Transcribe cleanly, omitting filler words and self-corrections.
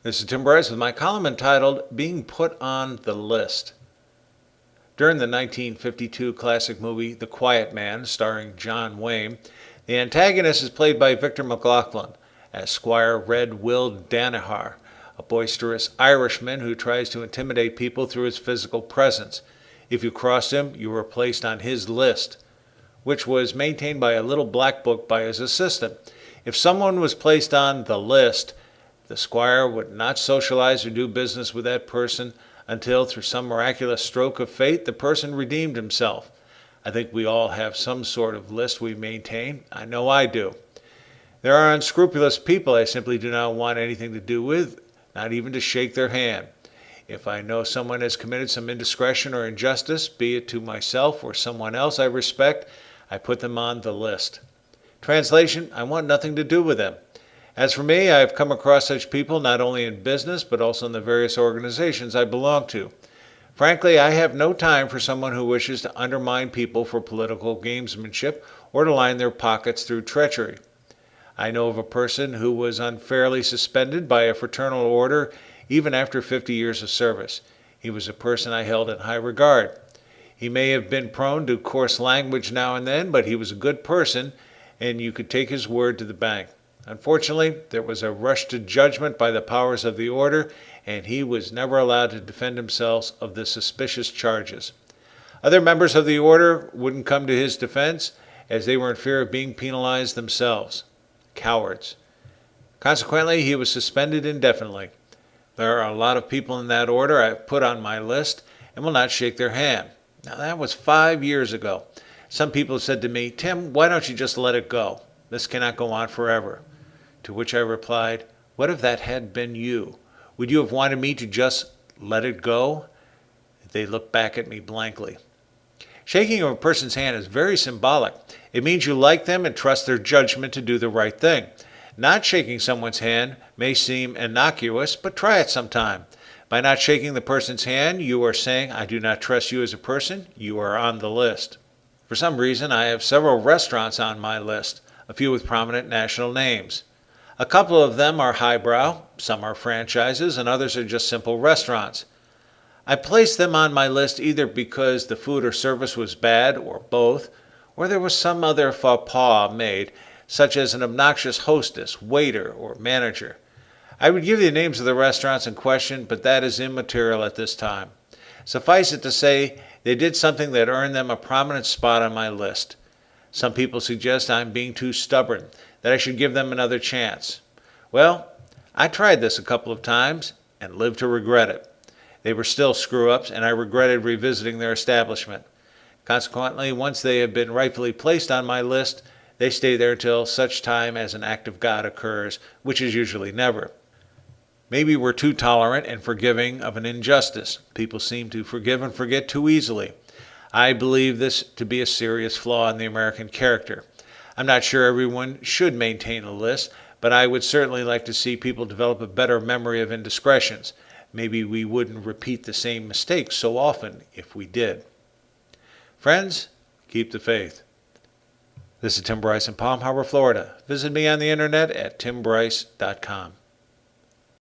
This is Tim Bryce with my column entitled Being Put on the List. During the 1952 classic movie The Quiet Man, starring John Wayne, the antagonist is played by Victor McLaglen as Squire Red Will Danaher, a boisterous Irishman who tries to intimidate people through his physical presence. If you crossed him, you were placed on his list, which was maintained by a little black book by his assistant. If someone was placed on the list, the squire would not socialize or do business with that person until, through some miraculous stroke of fate, the person redeemed himself. I think we all have some sort of list we maintain. I know I do. There are unscrupulous people I simply do not want anything to do with, not even to shake their hand. If I know someone has committed some indiscretion or injustice, be it to myself or someone else I respect, I put them on the list. Translation, I want nothing to do with them. As for me, I have come across such people not only in business, but also in the various organizations I belong to. Frankly, I have no time for someone who wishes to undermine people for political gamesmanship or to line their pockets through treachery. I know of a person who was unfairly suspended by a fraternal order even after 50 years of service. He was a person I held in high regard. He may have been prone to coarse language now and then, but he was a good person, and you could take his word to the bank. Unfortunately, there was a rush to judgment by the powers of the order, and he was never allowed to defend himself of the suspicious charges. Other members of the order wouldn't come to his defense, as they were in fear of being penalized themselves. Cowards. Consequently, he was suspended indefinitely. There are a lot of people in that order I've put on my list and will not shake their hand. Now, that was 5 years ago. Some people have said to me, "Tim, why don't you just let it go? This cannot go on forever." To which I replied, what if that had been you? Would you have wanted me to just let it go? They looked back at me blankly. Shaking of a person's hand is very symbolic. It means you like them and trust their judgment to do the right thing. Not shaking someone's hand may seem innocuous, but try it sometime. By not shaking the person's hand, you are saying, I do not trust you as a person. You are on the list. For some reason, I have several restaurants on my list, a few with prominent national names. A couple of them are highbrow, some are franchises, and others are just simple restaurants. I placed them on my list either because the food or service was bad, or both, or there was some other faux pas made, such as an obnoxious hostess, waiter, or manager. I would give you the names of the restaurants in question, but that is immaterial at this time. Suffice it to say, they did something that earned them a prominent spot on my list. Some people suggest I'm being too stubborn, that I should give them another chance. Well, I tried this a couple of times and lived to regret it. They were still screw-ups, and I regretted revisiting their establishment. Consequently, once they have been rightfully placed on my list, they stay there till such time as an act of God occurs, which is usually never. Maybe we're too tolerant and forgiving of an injustice. People seem to forgive and forget too easily. I believe this to be a serious flaw in the American character. I'm not sure everyone should maintain a list, but I would certainly like to see people develop a better memory of indiscretions. Maybe we wouldn't repeat the same mistakes so often if we did. Friends, keep the faith. This is Tim Bryce in Palm Harbor, Florida. Visit me on the internet at timbryce.com.